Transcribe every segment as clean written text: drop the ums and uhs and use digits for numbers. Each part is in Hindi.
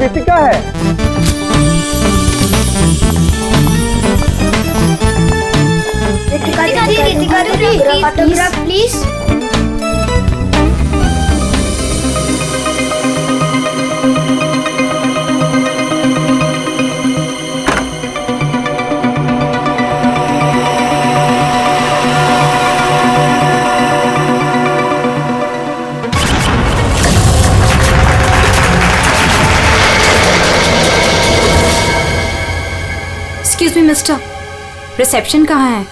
रितिका है। रितिका दी, autograph please. Excuse me mister, reception कहाँ है?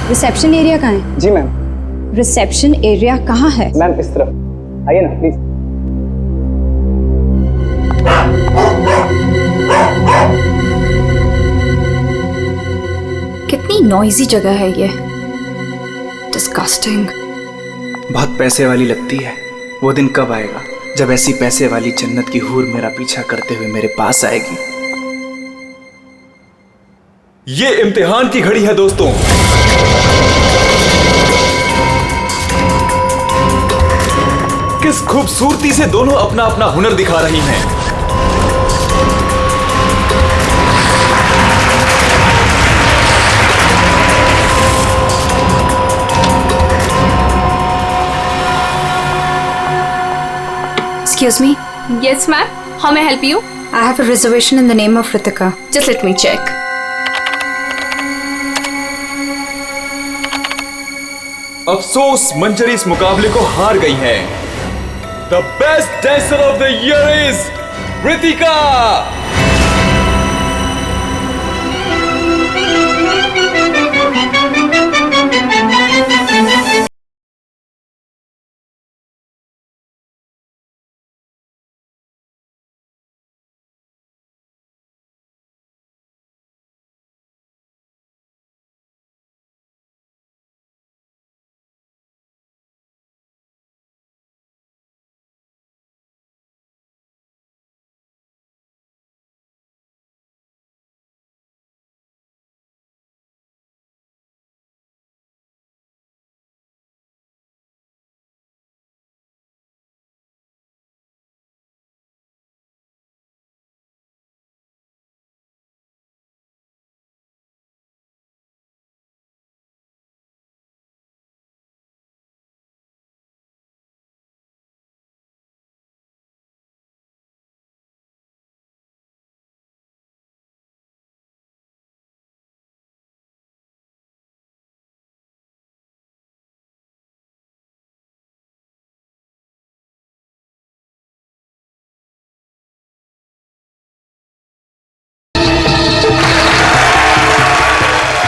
रिसेप्शन एरिया कहाँ है? जी मैम। रिसेप्शन एरिया कहाँ है? मैम इस तरफ आइए ना प्लीज। कितनी नॉइजी जगह है ये, डिस्गस्टिंग। बहुत पैसे वाली लगती है। वो दिन कब आएगा जब ऐसी पैसे वाली जन्नत की हूर मेरा पीछा करते हुए मेरे पास आएगी। ये इम्तिहान की घड़ी है दोस्तों। किस खूबसूरती से दोनों अपना अपना हुनर दिखा रही हैं। Excuse me. Yes, ma'am. How may I help you? I have a reservation in the name of Ritika. Just let me check. अफसोस मंजरी इस मुकाबले को हार गई है। The best dancer of the year is Ritika.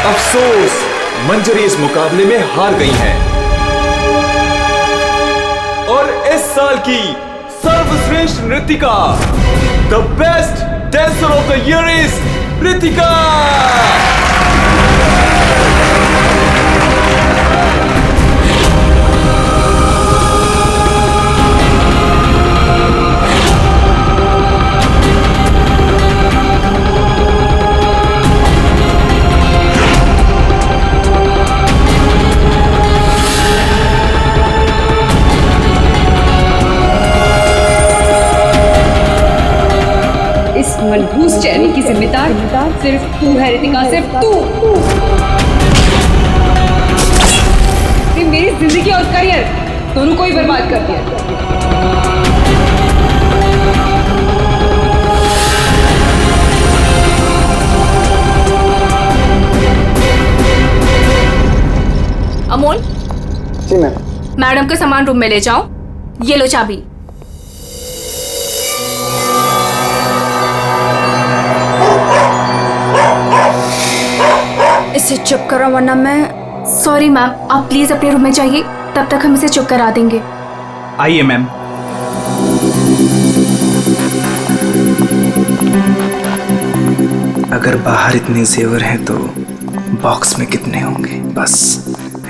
अफसोस मंजरी इस मुकाबले में हार गई हैं और इस साल की सर्वश्रेष्ठ नृत्यिका the best dancer of the year is Ritika. मनहूस चेहरे की जिम्मेदार सिर्फ तू है रितिका, सिर्फ तू। मेरी जिंदगी और करियर दोनों को ही बर्बाद कर दिया। अमोल, जी मैम। मैडम का सामान रूम में ले जाओ। ये लो चाबी। इसे चुप करो वरना मैं। सॉरी मैम, आप प्लीज अपने रूम में जाइए, तब तक हम इसे चुप करा देंगे। आइए मैम। अगर बाहर इतने जेवर हैं तो बॉक्स में कितने होंगे। बस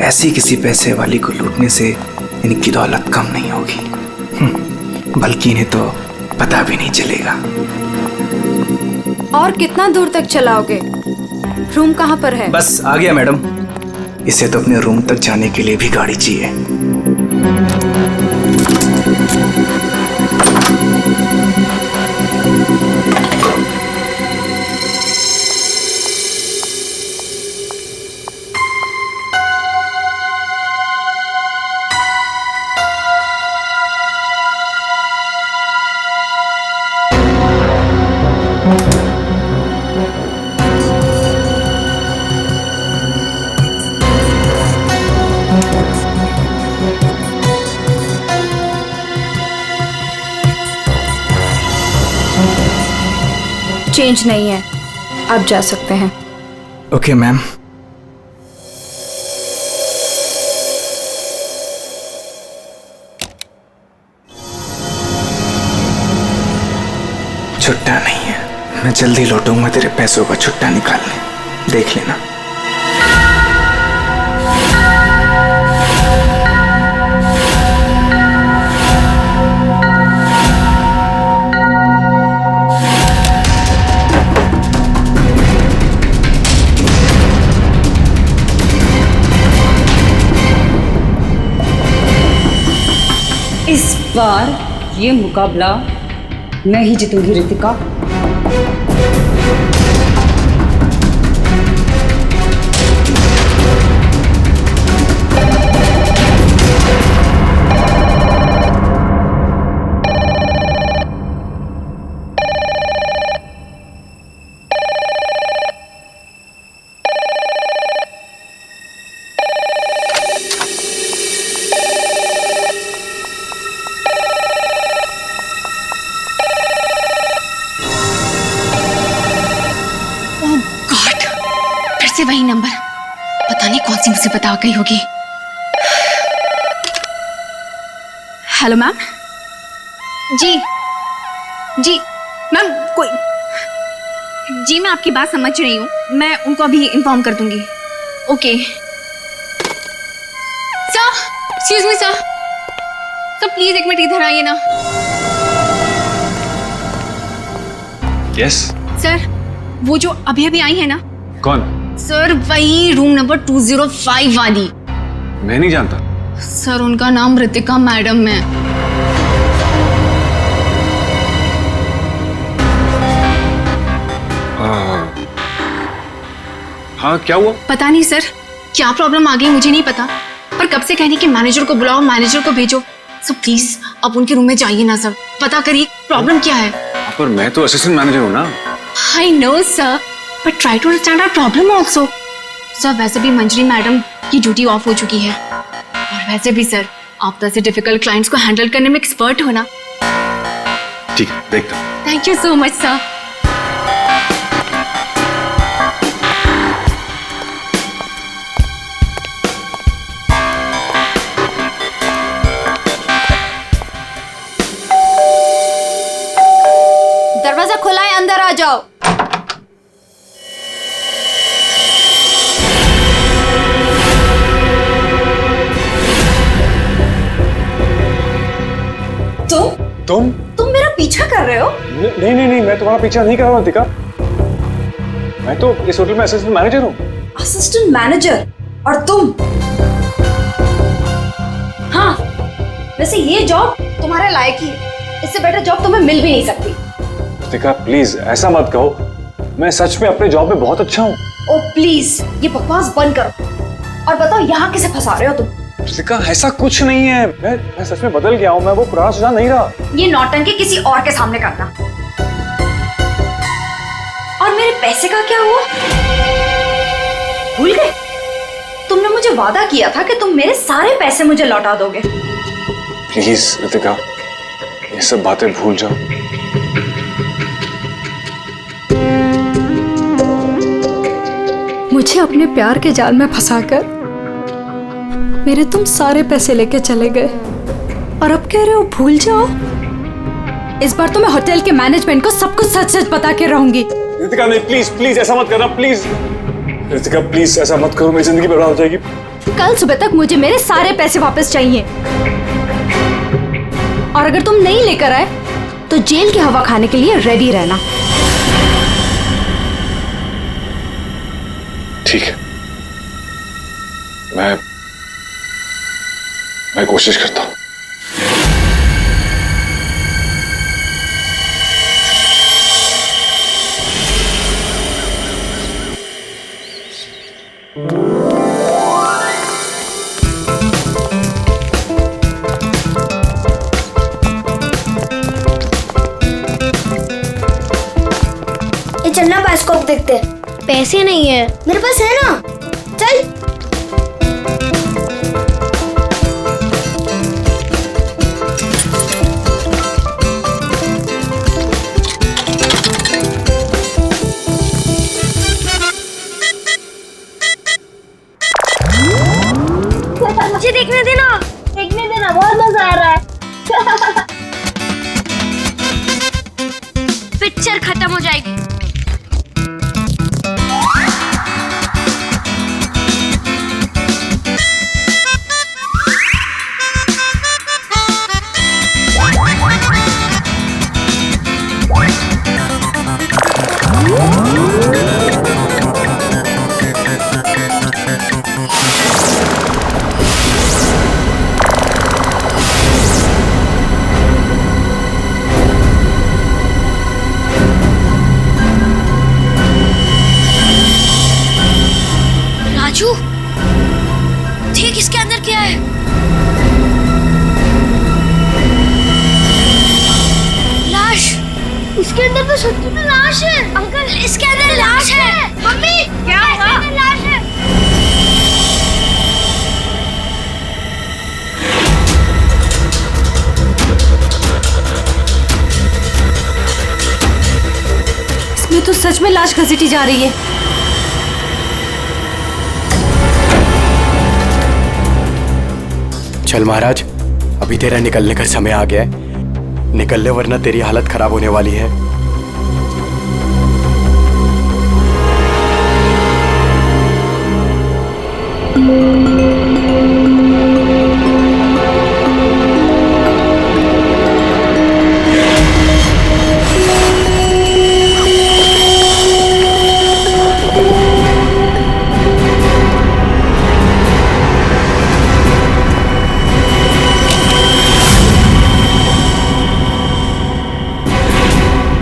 ऐसी किसी पैसे वाली को लूटने से इनकी दौलत कम नहीं होगी, बल्कि इन्हें तो पता भी नहीं चलेगा। और कितना दूर तक चलाओगे? रूम कहाँ पर है? बस आ गया मैडम। इसे तो अपने रूम तक जाने के लिए भी गाड़ी चाहिए। चेंज नहीं है, आप जा सकते हैं। Okay ma'am. छुट्टा नहीं है, मैं जल्दी लौटूंगा तेरे पैसों का छुट्टा निकालने, देख लेना। इस बार ये मुकाबला मैं ही जीतूंगी रितिका। से वही नंबर, पता नहीं कौन सी मुसीबत आ गई होगी। Hello ma'am. जी जी मैम, कोई जी, मैं आपकी बात समझ रही हूँ, मैं उनको अभी इन्फॉर्म कर दूंगी। Okay sir, excuse me sir, please एक मिनट इधर आइए ना। यस सर, वो जो अभी अभी आई है ना। कौन? सर वही रूम नंबर 205 वाली। मैं नहीं जानता। सर उनका नाम रितिका मैडम है। हाँ क्या हुआ? पता नहीं सर, क्या प्रॉब्लम आ गई मुझे नहीं पता, पर कब से कहने कि मैनेजर को बुलाओ, मैनेजर को भेजो। सो प्लीज आप उनके रूम में जाइए ना सर, पता करिए प्रॉब्लम क्या है। पर मैं तो असिस्टेंट मैनेजर हूँ ना। I know sir, but try to understand our problem also. Sir वैसे भी मंजरी मैडम की ड्यूटी ऑफ हो चुकी है, और वैसे भी सर आप तो ऐसे डिफिकल्ट क्लाइंट्स को हैंडल करने में एक्सपर्ट हो ना। ठीक है, देखता हूँ। Thank you so much sir. दरवाजा खुला है, अंदर आ जाओ। तुम मेरा पीछा कर रहे हो? नहीं नहीं नहीं, मैं तुम्हारा पीछा नहीं कर रहा हूँ रितिका। मैं तो इस होटल में असिस्टेंट मैनेजर हूँ। Assistant manager? और तुम? हाँ, वैसे ये जॉब तुम्हारे लायक ही है, इससे बेटर जॉब तुम्हें मिल भी नहीं सकती। रितिका प्लीज ऐसा मत कहो, मैं सच में अपने जॉब में बहुत अच्छा हूँ। ओ प्लीज, ये बकवास बंद करो और बताओ यहाँ किसे फंसा रहे हो तुम? रितिका ऐसा कुछ नहीं है, मैं सच में बदल गया हूँ, मैं वो पुराना सुजान नहीं रहा। ये नौटंकी किसी और के सामने करना। और मेरे पैसे का क्या हुआ? भूल गए? तुमने मुझे वादा किया था कि तुम मेरे सारे पैसे मुझे लौटा दोगे। प्लीज रितिका, ये सब बातें भूल जाओ। मुझे अपने प्यार के जाल में फंसाकर मेरे तुम सारे पैसे लेके चले गए, और अब कह रहे हो भूल जाओ। इस बार तो मैं होटल के मैनेजमेंट को सब कुछ सच सच बता के रहूंगी। रितिका नहीं, प्लीज प्लीज ऐसा मत करना, प्लीज रितिका प्लीज ऐसा मत करो, मेरी जिंदगी बर्बाद हो जाएगी। कल सुबह तक मुझे मेरे सारे पैसे वापस चाहिए, और अगर तुम नहीं लेकर आए तो जेल की हवा खाने के लिए रेडी रहना। ठीक है, मैं कोशिश करता हूं। ये चलना बायोस्कोप देखते। पैसे नहीं है मेरे पास, है ना? चल। मुझे देखने देना, बहुत मजा आ रहा है। पिक्चर खत्म हो जाएगी। राजू, देख इसके अंदर क्या है। लाश। इसके अंदर तो सच्ची में लाश है। अंकल, इसके अंदर लाश है। मम्मी, क्या हुआ? इसके अंदर लाश है। इसमें तो सच में लाश घसीटी जा रही है। चल महाराज, अभी तेरा निकलने का समय आ गया है। निकल ले वरना तेरी हालत खराब होने वाली है।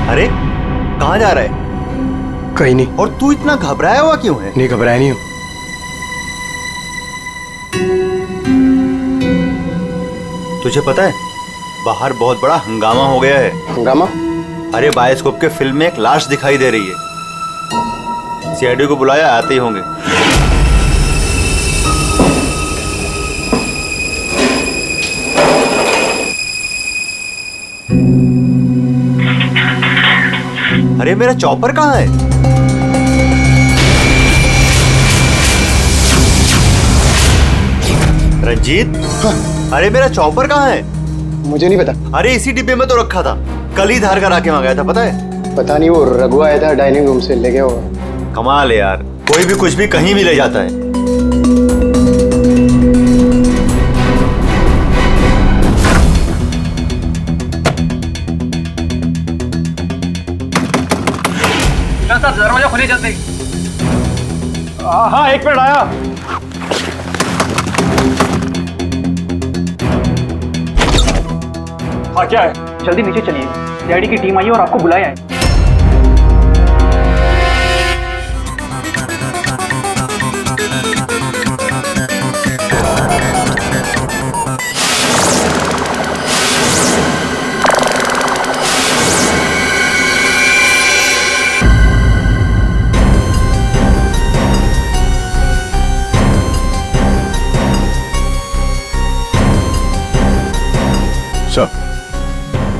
अरे कहाँ जा रहा है? कहीं नहीं। और तू इतना घबराया हुआ क्यों है? नहीं, घबराया नहीं हूँ। तुझे पता है बाहर बहुत बड़ा हंगामा हो गया है। हंगामा? अरे बायोस्कोप के फिल्म में एक लाश दिखाई दे रही है। सीआईडी को बुलाया, आते ही होंगे। अरे मेरा चॉपर कहाँ है? रंजीत, अरे मेरा चॉपर कहाँ है? मुझे नहीं पता। अरे इसी डिब्बे में तो रखा था, कल ही धार करा के मंगाया था, पता है? पता नहीं, वो रघु आया था डाइनिंग रूम से, ले गया होगा। कमाल है यार, कोई भी कुछ भी कहीं भी ले जाता है। दरवाजा खोलिए जल्दी। हाँ, एक मिनट आया। हाँ, क्या है? जल्दी नीचे चलिए, सीआईडी की टीम आई है और आपको बुलाया है।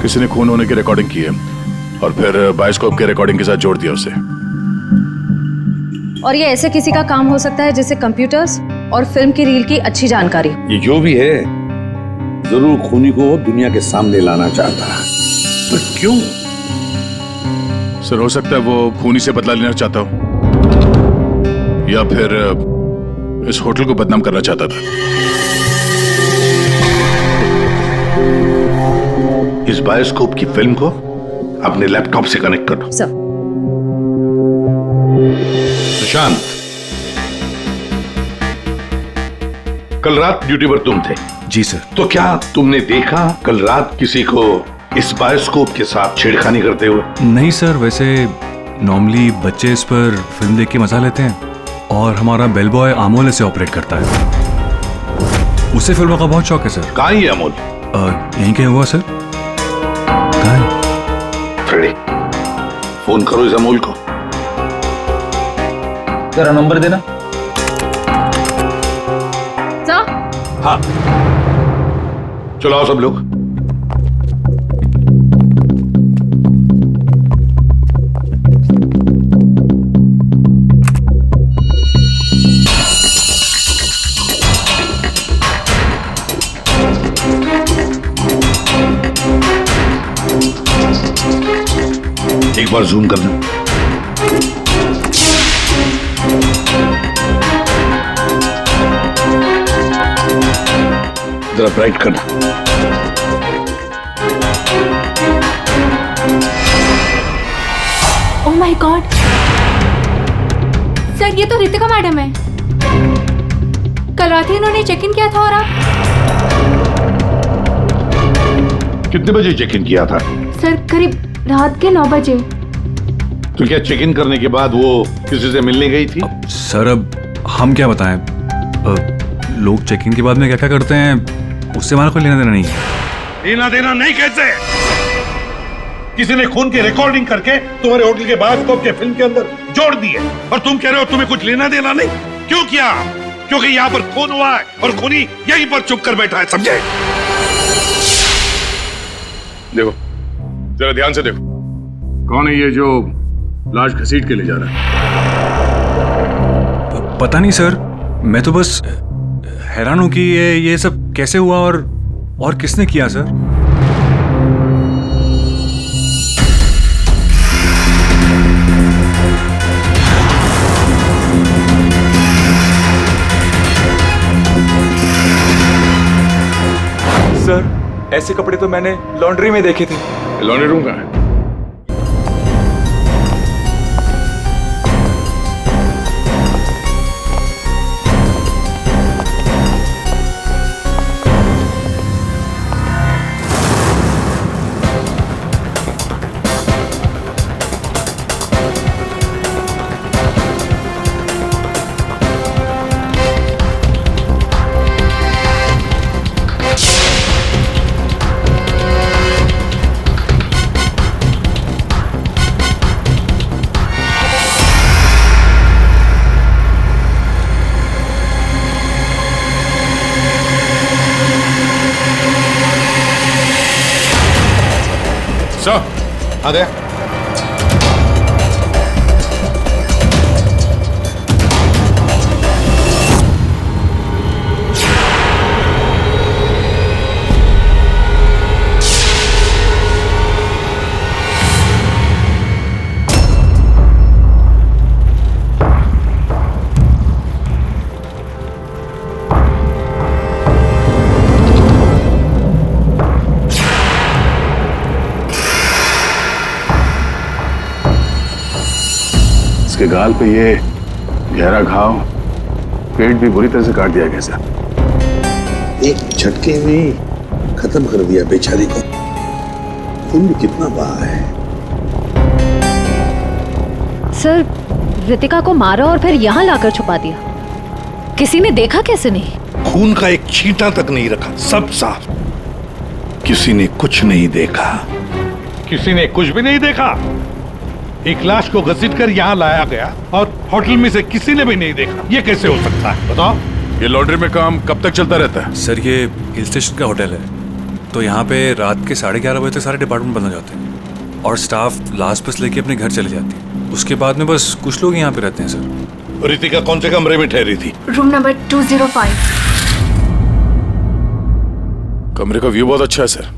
किसी ने खून होने की रिकॉर्डिंग की है और फिर बायोस्कोप के रिकॉर्डिंग के साथ जोड़ दिया उसे। और ये ऐसे किसी का काम हो सकता है जिसे कंप्यूटर्स और फिल्म की रील की अच्छी जानकारी। ये जो भी है जरूर खूनी को दुनिया के सामने लाना चाहता है। पर क्यों? सर, हो सकता है वो खूनी से बदला लेना चाहता हो या फिर इस होटल को बदनाम करना चाहता था। इस बायोस्कोप की फिल्म को अपने लैपटॉप से कनेक्ट करो। सर। सुशांत, कल रात ड्यूटी पर तुम थे? जी सर। तो क्या तुमने देखा कल रात किसी को इस बायोस्कोप के साथ छेड़खानी करते हुए? नहीं सर, वैसे नॉर्मली बच्चे इस पर फिल्म देख के मजा लेते हैं और हमारा बेल बॉय अमोल इसे ऑपरेट करता है। उसे फिल्मों का बहुत शौक है सर। कहाँ है अमोल? यहीं कहीं हुआ सर। कहाँ है? फ्रेडी, फोन करो इस अमोल को। जरा नंबर देना। सर। हाँ, चलो आओ सब लोग। एक बार जूम कर लें। जरा ब्राइट करना। ओह माय गॉड सर, ये तो रितिका मैडम है। कल रात ही इन्होंने चेक इन किया था। और आप? कितने बजे चेक इन किया था? सर करीब रात के 9 बजे। तो क्या चेक इन करने के बाद वो किसी से मिलने गई थी? सर अब हम क्या बताएं, लोग चेक इन के बाद में क्या क्या करते हैं उससे हमारा कोई लेना देना नहीं है। लेना देना नहीं कैसे? किसी ने खून की रिकॉर्डिंग करके तुम्हारे होटल के बायोस्कोप के फिल्म के अंदर जोड़ दिए और तुम कह रहे हो तुम्हें कुछ लेना देना नहीं? क्यों किया? क्योंकि यहाँ पर खून हुआ है और खूनी यहीं पर चुप कर बैठा है, समझे? देखो जरा ध्यान से देखो, कौन है ये जो लाश घसीट के ले जा रहा है? पता नहीं सर, मैं तो बस हैरान हूं कि ये सब कैसे हुआ और किसने किया सर। सर ऐसे कपड़े तो मैंने लॉन्ड्री में देखे थे। लॉन्ड्री रूम कहाँ है? आ गया। इसके गाल पे ये गहरा घाव, पेट भी बुरी तरह से काट दिया गया सर। एक झटके में खत्म कर दिया बेचारी को। खून भी कितना बहा है। सर रितिका को मारा और फिर यहाँ लाकर छुपा दिया। किसी ने देखा कैसे नहीं? खून का एक छींटा तक नहीं रखा, सब साफ। किसी ने कुछ नहीं देखा। किसी ने कुछ भी नहीं देखा। एक लाश को घसीटकर यहाँ लाया गया और होटल में से किसी ने भी नहीं देखा। ये कैसे हो सकता है बताओ? ये लॉन्ड्री में काम कब तक चलता रहता है? सर ये हिल स्टेशन का होटल है, तो यहाँ पे रात के 11:30 बजे तक सारे डिपार्टमेंट बंद हो जाते हैं और स्टाफ लास्ट बस लेके अपने घर चले जाती है। उसके बाद में बस कुछ लोग यहाँ पे रहते हैं सर। रितिका कौन से कमरे में ठहरी थी? Room number 205। कमरे का व्यू बहुत अच्छा है सर।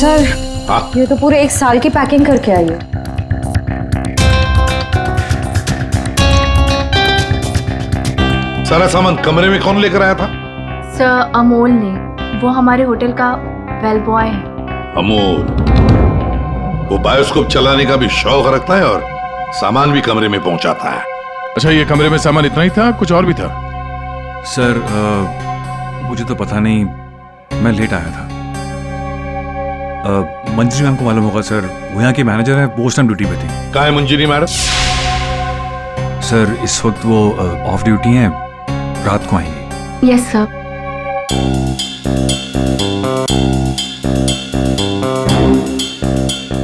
सर ये तो पूरे 1 साल की पैकिंग करके आई है। सारा सामान कमरे में कौन लेकर आया था? सर अमोल ने, वो हमारे होटल का बेल बॉय है। अमोल वो बायोस्कोप चलाने का भी शौक रखता है और सामान भी कमरे में पहुंचाता है। अच्छा, ये कमरे में सामान इतना ही था, कुछ और भी था? सर मुझे तो पता नहीं, मैं लेट आया था। मंजरी मैम को मालूम होगा सर, वो यहाँ की मैनेजर है, पोस्ट टाइम ड्यूटी पे थी। कहाँ है मंजरी मैडम? सर इस वक्त वो ऑफ ड्यूटी हैं, रात को आएंगी। Yes sir.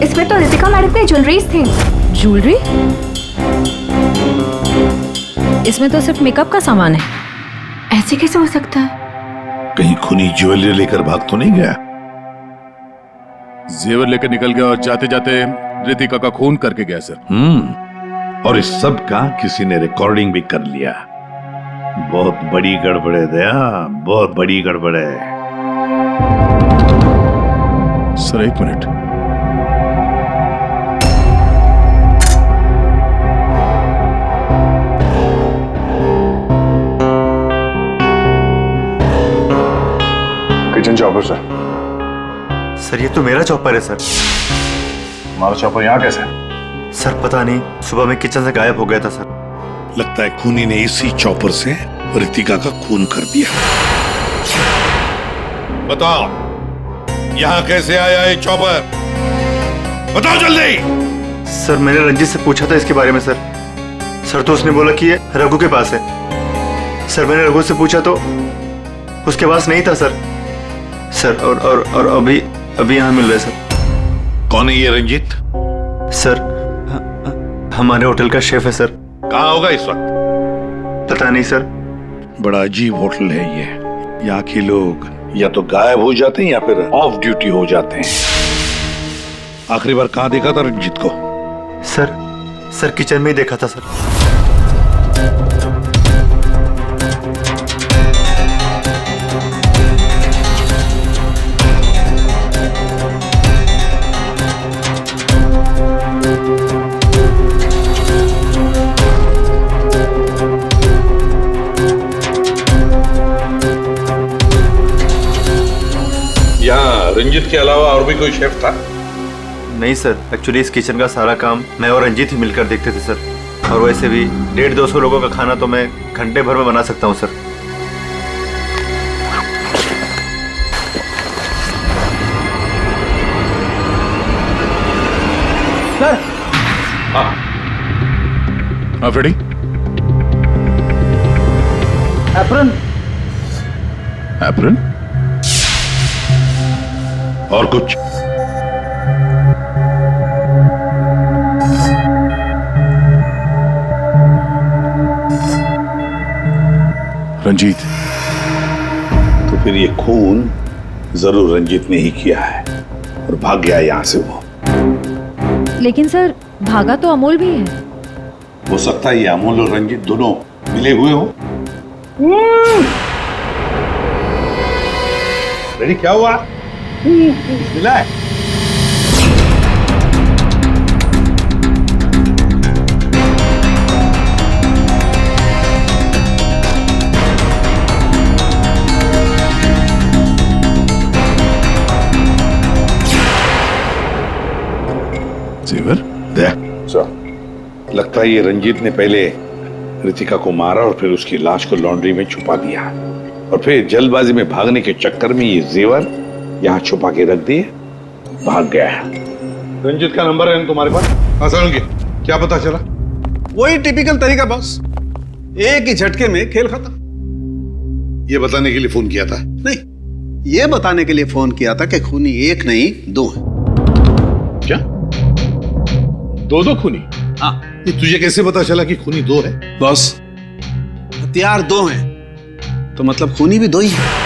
इसमें तो रितिका मैडम के ज्वेलरीज थे। ज्वेलरी? इसमें तो सिर्फ मेकअप का सामान है। ऐसे कैसे हो सकता है? कहीं खूनी ज्वेलरी लेकर भाग तो नहीं गया? जेवर लेकर निकल गया और जाते जाते रितिका का खून करके गया सर। और इस सब का किसी ने रिकॉर्डिंग भी कर लिया। बहुत बड़ी गड़बड़ है दया, बहुत बड़ी गड़बड़ है। सर एक minute, kitchen chopper sir. Sir ये तो मेरा चॉपर है सर। हमारा चॉपर यहाँ कैसे? सर पता नहीं, सुबह में किचन से गायब हो गया था सर। लगता है खूनी ने इसी चॉपर से रितिका का खून कर दिया। बताओ यहाँ कैसे आया ये चॉपर? बताओ जल्दी। सर मैंने रंजीत से पूछा था इसके बारे में सर। सर तो उसने बोला कि ये रघु के पास है। सर मैंने रघु से पूछा तो उसके पास नहीं था सर। सर और अभी यहाँ मिल रहे सर। कौन है ये रंजीत? सर हमारे होटल का शेफ है सर। कहाँ होगा इस वक्त? पता नहीं सर। बड़ा अजीब होटल है ये। यहाँ के लोग या तो गायब हो जाते हैं या फिर ऑफ ड्यूटी हो जाते हैं। आखिरी बार कहाँ देखा था रंजीत को? सर किचन में ही देखा था सर। यहाँ रंजीत के अलावा और भी कोई शेफ था? नहीं सर, एक्चुअली इस किचन का सारा काम मैं और रंजीत ही मिलकर देखते थे सर। और वैसे भी 150-200 लोगों का खाना तो मैं घंटे भर में बना सकता हूँ सर। सर हाँ फ्रेडी, एप्रन। एप्रन और कुछ? रंजीत। तो फिर ये खून जरूर रंजीत ने ही किया है और भाग गया यहां से वो। लेकिन सर भागा तो अमोल भी है। हो सकता है ये अमोल और रंजीत दोनों मिले हुए हो। रेडी, क्या हुआ? मिला है? जेवर? लगता है ये रंजीत ने पहले रितिका को मारा और फिर उसकी लाश को लॉन्ड्री में छुपा दिया और फिर जल्दबाजी में भागने के चक्कर में ये जेवर यहाँ छुपा के रख दिए, भाग गया है। रंजीत का नंबर है तुम्हारे पास? हाँ सर, क्या पता चला? वही टिपिकल तरीका बॉस, एक ही झटके में खेल खत्म। ये बताने के लिए फोन किया था? नहीं, ये बताने के लिए फोन किया था कि खूनी एक नहीं दो है। क्या? दो खूनी? हाँ। ये तुझे कैसे पता चला कि खूनी दो है? बॉस हथियार दो हैं तो मतलब खूनी भी दो ही है।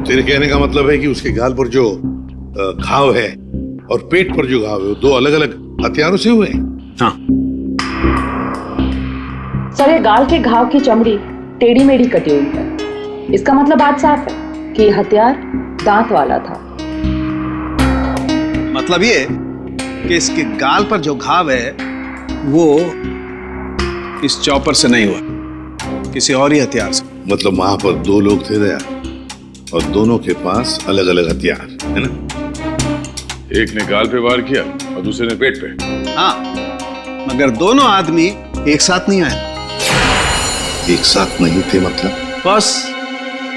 तेरे कहने का मतलब है कि उसके गाल पर जो घाव है और पेट पर जो घाव है वो दो अलग अलग हथियारों से हुए हैं? हाँ। सर ये गाल के घाव की चमड़ी टेढ़ी मेढ़ी कटी हुई है। इसका मतलब बात साफ है कि हथियार दांत वाला था। मतलब ये कि इसके गाल पर जो घाव है वो इस चॉपर से नहीं हुआ, किसी और ही हथियार से। मतलब वहां पर दो लोग थे दया और दोनों के पास अलग अलग हथियार है ना? एक ने गाल पे वार किया और दूसरे ने पेट पे। हाँ, मगर दोनों आदमी एक साथ नहीं आए। एक साथ नहीं थे मतलब? बस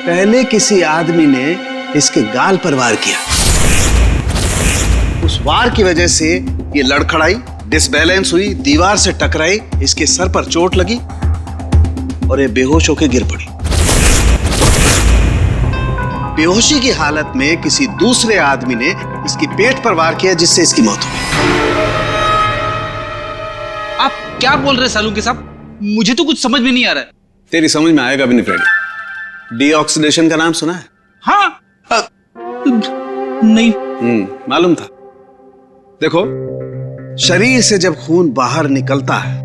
पहले किसी आदमी ने इसके गाल पर वार किया। उस वार की वजह से ये लड़खड़ाई, डिसबैलेंस हुई, दीवार से टकराई, इसके सर पर चोट लगी और ये बेहोश होकर गिर पड़ी। बेहोशी की हालत में किसी दूसरे आदमी ने इसकी पेट पर वार किया, जिससे इसकी मौत हो गई। आप क्या बोल रहे सालूके साहब? मुझे तो कुछ समझ में नहीं आ रहा है। तेरी समझ में आएगा भी नहीं फ्रेडी। डीऑक्सीडेशन का नाम सुना है? हाँ। नहीं। मालूम था। देखो, शरीर से जब खून बाहर निकलता है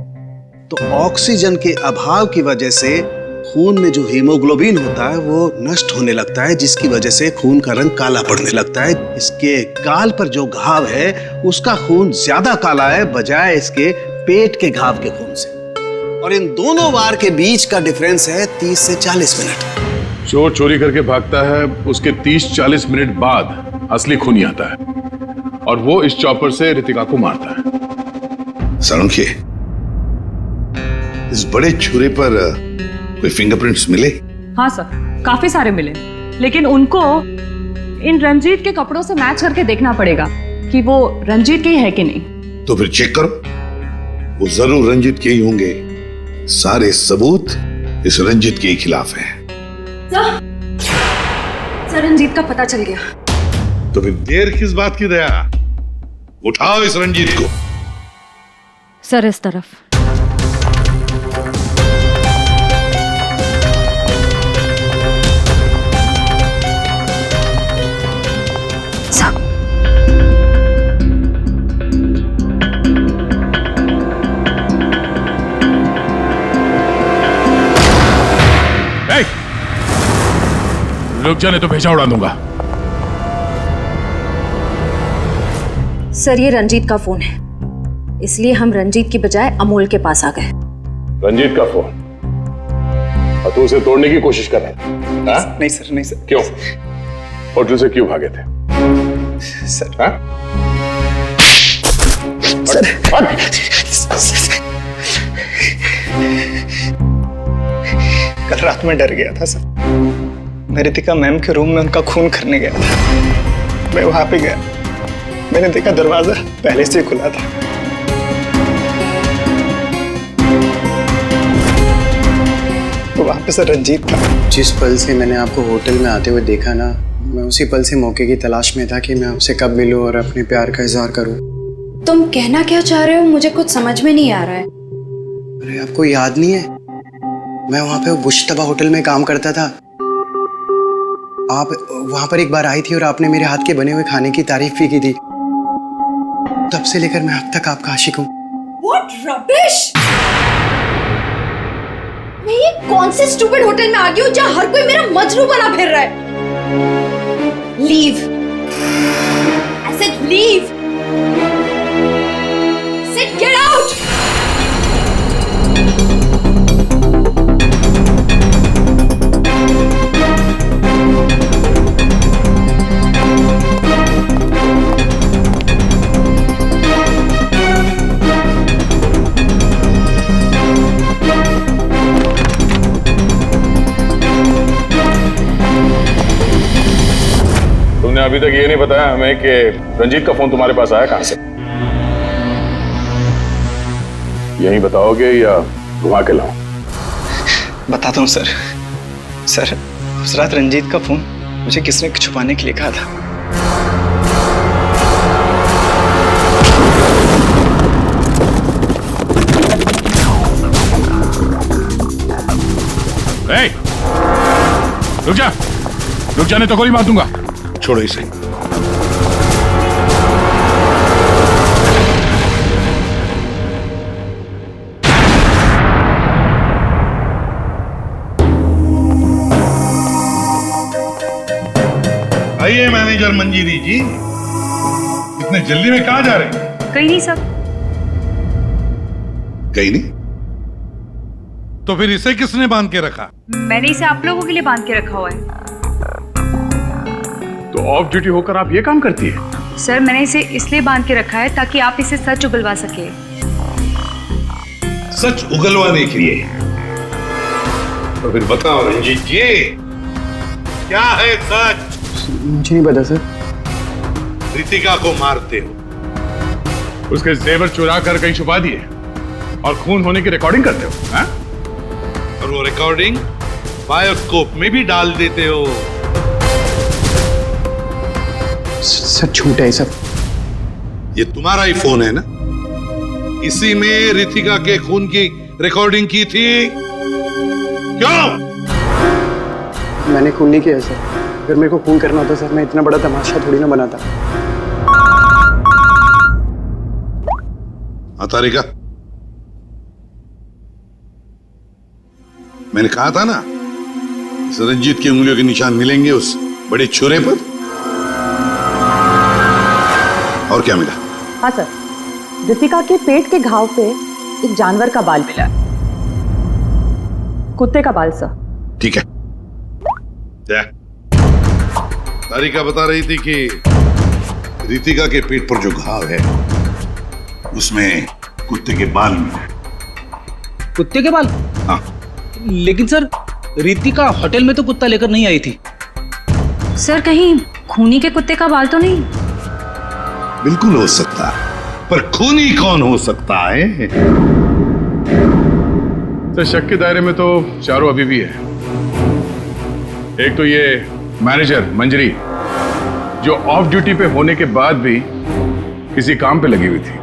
तो ऑक्सीजन के अभाव की वजह से खून में जो हीमोग्लोबिन होता है वो नष्ट होने लगता है, जिसकी वजह से खून का रंग काला पड़ने लगता है। इसके गाल पर जो घाव है उसका खून ज्यादा काला है बजाय इसके पेट के घाव के खून से। और इन दोनों वार के बीच का डिफरेंस है 30 से 40 मिनट। चोर चोरी करके भागता है, उसके 30-40 मिनट बाद असली खूनी आता है और वो इस चॉपर से रितिका को मारता है। सालुंखे, इस बड़े छुरे पर कोई फिंगरप्रिंट्स मिले? हाँ सर, काफी सारे मिले, लेकिन उनको इन रंजीत के कपड़ों से मैच करके देखना पड़ेगा कि वो रंजीत के ही है कि नहीं। तो फिर चेक करो, वो जरूर रंजीत के ही होंगे। सारे सबूत इस रंजीत के खिलाफ हैं। सर, रंजीत का पता चल गया। तो फिर देर किस बात की दया? उठाओ इस रंजीत को। सर, इस तरफ। रुक जाने तो भेजा उड़ा दूंगा। सर, ये रंजीत का फोन है, इसलिए हम रंजीत की बजाय अमोल के पास आ गए। रंजीत का फोन? और तू उसे तोड़ने की कोशिश कर रहा था? नहीं सर, नहीं सर। क्यों? होटल से क्यों भागे थे? सर, हाँ? कल रात में डर गया था सर। मैं रितिका मैम के रूम में उनका खून करने गया था। मैं वहां पे गया, मैंने देखा दरवाजा पहले से खुला था। तो वहां पे सर रंजीत था। जिस पल से मैंने आपको होटल में आते हुए देखा ना, मैं उसी पल से मौके की तलाश में था कि मैं आपसे कब मिलूं और अपने प्यार का इजहार करूं। तुम कहना क्या चाह रहे हो? मुझे कुछ समझ में नहीं आ रहा है। अरे आपको याद नहीं है, मैं वहां पे बुश्तबा होटल में काम करता था। आप वहां पर एक बार आई थी और आपने मेरे हाथ के बने हुए खाने की तारीफ भी की थी। तब से लेकर मैं अब तक आपका आशिक हूँ। What rubbish! मैं ये कौन से स्टूपिड होटल में आ गई हूँ जहाँ हर कोई मेरा मजनू बना फिर रहा है? Leave! I said leave! Sid, get out! तुमने अभी तक ये नहीं बताया हमें कि रंजीत का फोन तुम्हारे पास आया कहां से? यहीं बताओगे या घुमा के लाऊं? बताता हूँ सर। सर, उस रात रंजीत का फोन मुझे किसने छुपाने के लिए कहा था। रुक जा, रुक जाने तो गोली मार दूंगा। छोड़ो इसे। आइए मैनेजर मंजीरी जी, इतने जल्दी में कहाँ जा रहे हैं? कहीं नहीं सर। कहीं नहीं? तो फिर इसे किसने बांध के रखा? मैंने इसे आप लोगों के लिए बांध के रखा हुआ है। तो ऑफ ड्यूटी होकर आप ये काम करती है? सर मैंने इसे इसलिए बांध के रखा है ताकि आप इसे सच उगलवा सके। सच उगलवाने के लिए? तो फिर बताओ रंजीत जी, क्या है सच? मुझे नहीं पता सर। रितिका को मारते हो, उसके जेवर चुरा कर कहीं छुपा दिए और खून होने की रिकॉर्डिंग करते हो, हाँ? और वो रिकॉर्डिंग बायोस्कोप में भी डाल देते हो। सच झूठ है सब। ये तुम्हारा ही फोन है ना? इसी में रितिका के खून की रिकॉर्डिंग की थी। क्यों? मैंने खून नहीं किया सर। अगर मेरे को खून करना होता सर, मैं इतना बड़ा तमाशा थोड़ी ना बनाता। हाँ तारिका, मैंने कहा था ना, इस रंजीत की उंगलियों के निशान मिलेंगे उस बड़े छुरे पर। और क्या मिला? हाँ सर, रितिका के पेट के घाव पे एक जानवर का बाल मिला, कुत्ते का बाल सर। ठीक है। तारिका बता रही थी कि रितिका के पेट पर जो घाव है उसमें कुत्ते के बाल मिले। कुत्ते के बाल? हाँ। लेकिन सर, रितिका होटल में तो कुत्ता लेकर नहीं आई थी। सर कहीं खूनी के कुत्ते का बाल तो नहीं? बिल्कुल हो सकता है, पर खूनी कौन हो सकता है? तो शक के दायरे में तो चारों अभी भी है। एक तो ये मैनेजर मंजरी, जो ऑफ ड्यूटी पे होने के बाद भी किसी काम पे लगी हुई थी,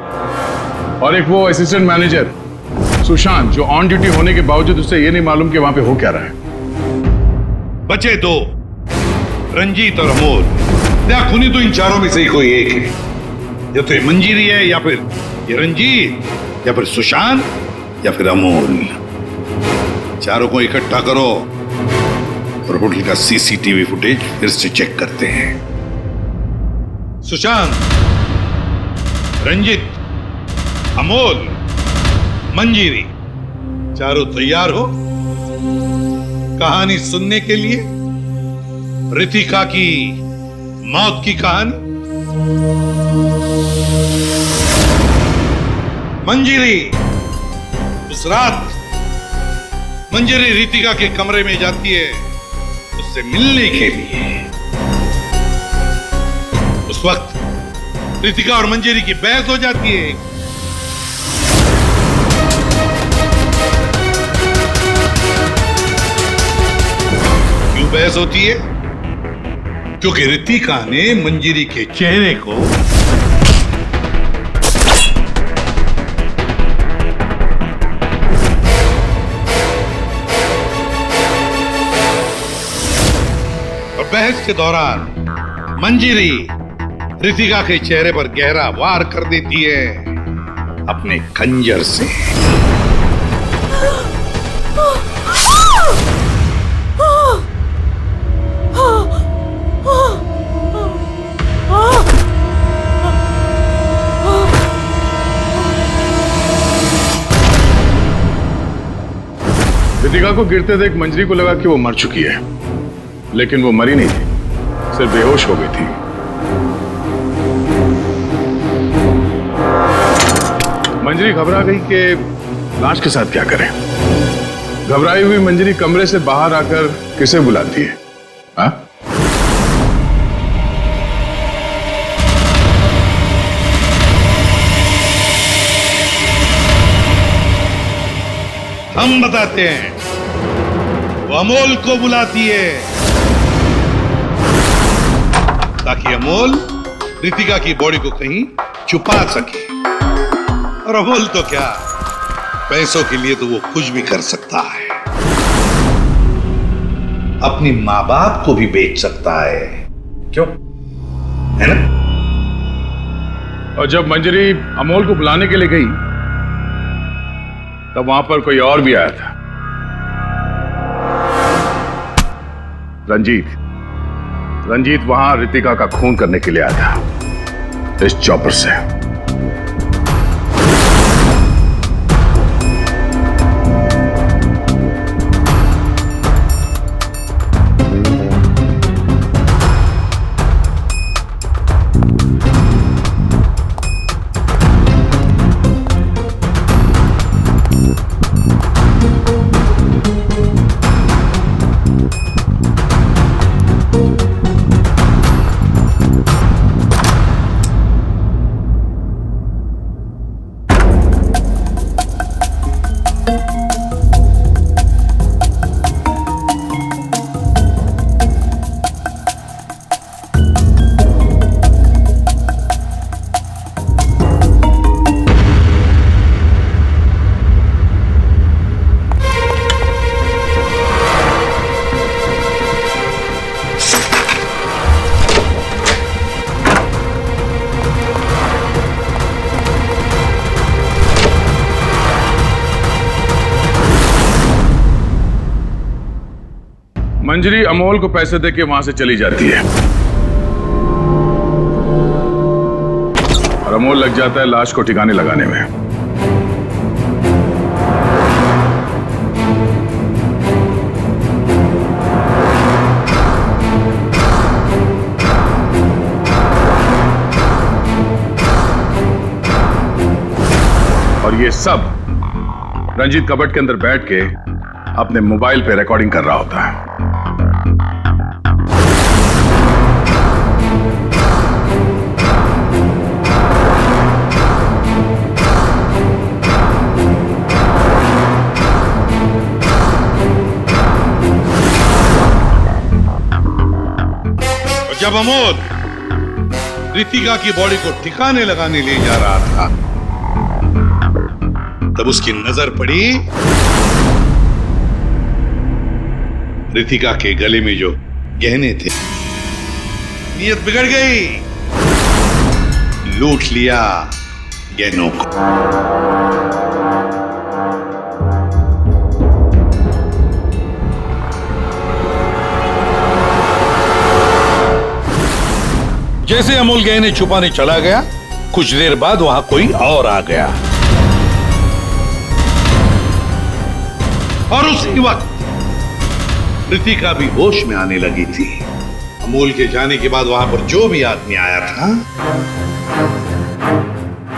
और एक वो असिस्टेंट मैनेजर सुशांत, जो ऑन ड्यूटी होने के बावजूद उसे ये नहीं मालूम कि वहां पे हो क्या रहा है। बचे दो, रंजीत और अमोल। या खूनी तो इन चारों में से ही कोई एक है। या तो ये मंजीरी है, या फिर ये रंजीत, या फिर सुशांत, या फिर अमोल। चारों को इकट्ठा करो और होटल का सीसीटीवी फुटेज फिर से चेक करते हैं। सुशांत, रंजीत, अमोल, मंजीरी, चारों तैयार हो कहानी सुनने के लिए? रितिका की मौत की कहानी। मंजीरी, उस रात मंजीरी रितिका के कमरे में जाती है उससे मिलने के लिए। उस वक्त रितिका और मंजीरी की बहस हो जाती है। क्यों बहस होती है? क्योंकि रितिका ने मंजीरी के चेहरे को बहस के दौरान मंजीरी रितिका के चेहरे पर गहरा वार कर देती है अपने खंजर से। रितिका को गिरते देख मंजरी को लगा कि वो मर चुकी है, लेकिन वो मरी नहीं थी, सिर्फ बेहोश हो गई थी। मंजरी घबरा गई कि लाश के साथ क्या करें। घबराई हुई मंजरी कमरे से बाहर आकर किसे बुलाती है? हाँ? हम बताते हैं। वो अमोल को बुलाती है ताकि अमोल रितिका की बॉडी को कहीं छुपा सके। और अमोल तो क्या, पैसों के लिए तो वो कुछ भी कर सकता है। अपनी माँ बाप को भी बेच सकता है। क्यों? है ना? और जब मंजरी अमोल को बुलाने के लिए गई तब वहां पर कोई और भी आया था। रंजीत वहां रितिका का खून करने के लिए आया था इस चॉपर से। मंजरी अमोल को पैसे देके वहां से चली जाती है और अमोल लग जाता है लाश को ठिकाने लगाने में। और ये सब रंजीत कबट के अंदर बैठ के अपने मोबाइल पे रिकॉर्डिंग कर रहा होता है। और जब अमोल रितिका की बॉडी को ठिकाने लगाने ले जा रहा था तब उसकी नजर पड़ी रितिका के गले में जो गहने थे। नीयत बिगड़ गई, लूट लिया गहनों को। जैसे अमोल गहने छुपाने चला गया, कुछ देर बाद वहां कोई और आ गया और उसी वक्त रितिका भी होश में आने लगी थी। अमोल के जाने के बाद वहां पर जो भी आदमी आया था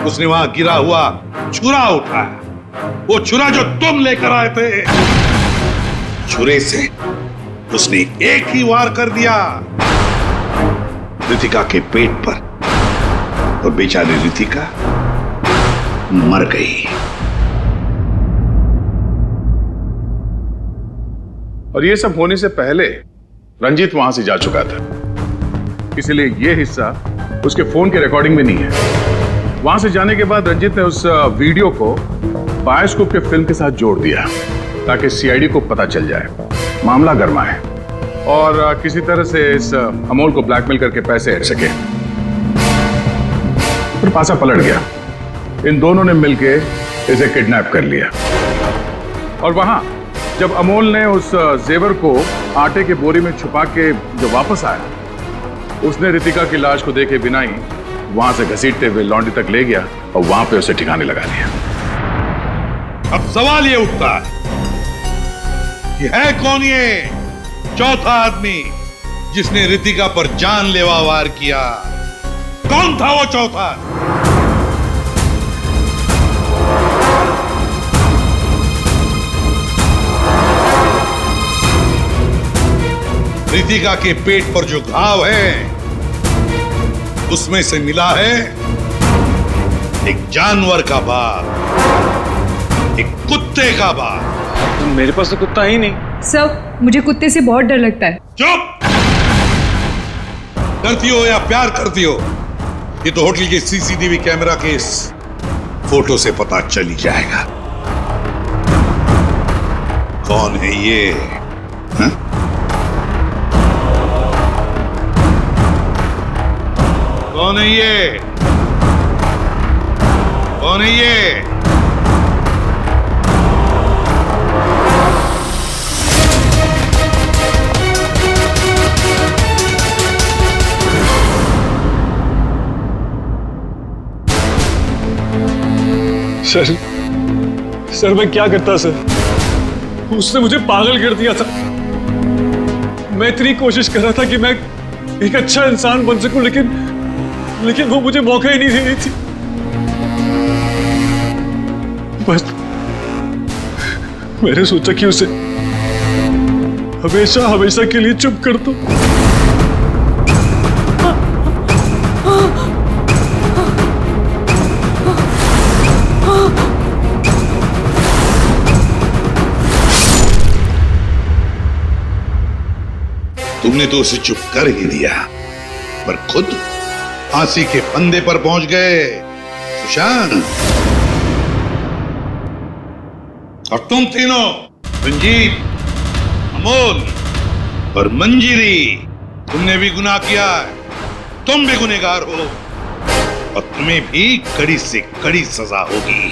उसने वहां गिरा हुआ छुरा उठाया, वो छुरा जो तुम लेकर आए थे। छुरे से उसने एक ही वार कर दिया रितिका के पेट पर और बेचारी रितिका मर गई। और ये सब होने से पहले रंजीत वहां से जा चुका था, इसलिए ये हिस्सा उसके फोन के रिकॉर्डिंग में नहीं है। वहां से जाने के बाद रंजीत ने उस वीडियो को बायोस्कोप के फिल्म के साथ जोड़ दिया ताकि सीआईडी को पता चल जाए, मामला गर्माए और किसी तरह से इस अमोल को ब्लैकमेल करके पैसे हट सके। फिर पासा पलट गया, इन दोनों ने मिलके इसे किडनैप कर लिया और वहां जब अमोल ने उस जेवर को आटे के बोरी में छुपा के जो वापस आया, उसने रितिका की लाश को देखे बिना ही वहां से घसीटते हुए लॉन्ड्री तक ले गया और वहां पे उसे ठिकाने लगा दिया। अब सवाल ये उठता है कि है कौन ये चौथा आदमी जिसने रितिका पर जानलेवा वार किया? कौन था वो चौथा? रितिका के पेट पर जो घाव है उसमें से मिला है एक जानवर का बाल, एक कुत्ते का बाल। मेरे पास तो कुत्ता ही नहीं। सर, मुझे कुत्ते से बहुत डर लगता है। चुप! डरती हो या प्यार करती हो, ये तो होटल के सीसीटीवी कैमरा के इस फोटो से पता चल ही जाएगा कौन है ये। हा? कौन है ये? कौन है ये? सर मैं क्या करता सर? उसने मुझे पागल कर दिया था। मैं इतनी कोशिश कर रहा था कि मैं एक अच्छा इंसान बन सकूं, लेकिन वो मुझे मौका ही नहीं दे रही थी। बस मैंने सोचा कि उसे हमेशा हमेशा के लिए चुप कर दो। तुमने तो उसे चुप कर ही दिया, पर खुद फांसी के फंदे पर पहुंच गए सुशांत। और तुम तीनों, रंजीत, अमोल और मंजीरी, तुमने भी गुनाह किया है। तुम भी गुनहगार हो और तुम्हें भी कड़ी से कड़ी सजा होगी।